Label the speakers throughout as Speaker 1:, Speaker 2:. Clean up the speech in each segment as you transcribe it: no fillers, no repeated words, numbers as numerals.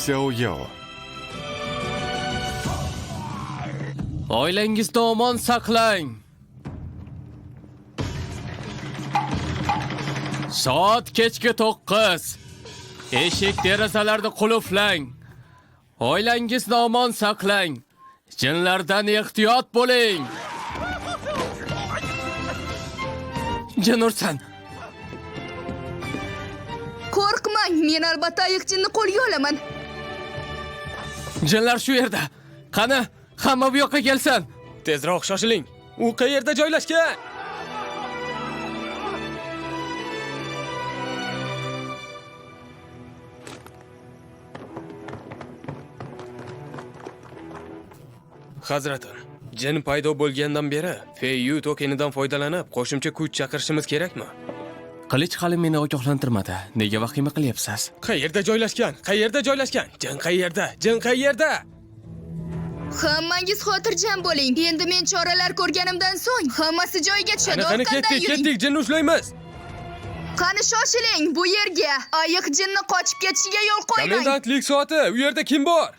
Speaker 1: Xiaoyao.
Speaker 2: Oilangizni omon saqlang. Soat kechki 9. Eshik derazalarni qulflang. Oilangizni omon saqlang. Jinlardan ehtiyot bo'ling. Jinursan.
Speaker 3: Qo'rqmang, men albatta ayiq jinni qo'lga olaman.
Speaker 2: Jinlar shu yerda. Qani, hamma bu yoqqa kelsin.
Speaker 4: Tezroq shoshiling. U qayerda joylashgan? Hazratim, jin paydo bo'lgandan beri Feiyu tokenidan foydalanib qo'shimcha kuch chaqirishimiz kerakmi?
Speaker 2: Qilich hali meni ogohlantirmadi. Nega vahima qilyapsiz?
Speaker 4: Qayerda joylashgan? Qayerda joylashgan? Jin qayerda? Jin qayerda?
Speaker 3: Hammangiz xotirjam bo'ling. Endi men choralar ko'rganimdan so'ng hammasi joyiga tushadi.
Speaker 4: Qani ketdik, jin ushlaymiz.
Speaker 3: Qani shoshiling bu yerga. Ayiq jinni qochib ketishiga yo'l qo'ymang.
Speaker 4: Komendantlik soati. U yerda kim bor?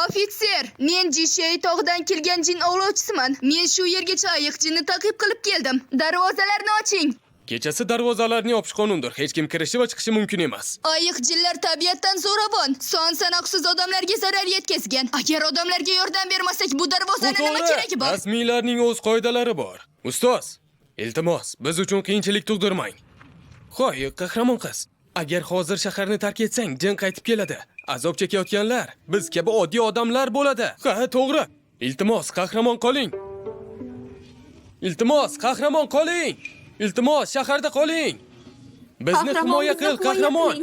Speaker 3: Ofitser, men Jishey tog'dan kelgan jin ovlovchisiman. Men shu yergacha ayiq jinni ta'qib qilib keldim. Darvozalarni oching.
Speaker 4: Kechasi darvozalarni yopish qonundir. Hech kim kirishi va chiqishi mumkin emas.
Speaker 3: Ayiq jinlar tabiatdan zo'ravon, son sanoqsiz odamlarga zarar yetkazgan. Agar odamlarga yordam bermasak, bu darvozani nima keragi bor?
Speaker 4: Rasmiylarning o'z qoidalari bor. Ustoz, iltimos, biz uchun qiyinchilik tug'dirmang. Xo'y, qahramon qiz, agar hozir shaharni tark etsang, jin qaytib keladi. Azob chekayotganlar biz kabi oddiy odamlar bo'ladi. Ha, to'g'ri. Iltimos, qahramon qoling. Iltimos, qahramon qoling. Iltimos, shaharda qoling. Bizni himoya qil, qahramon.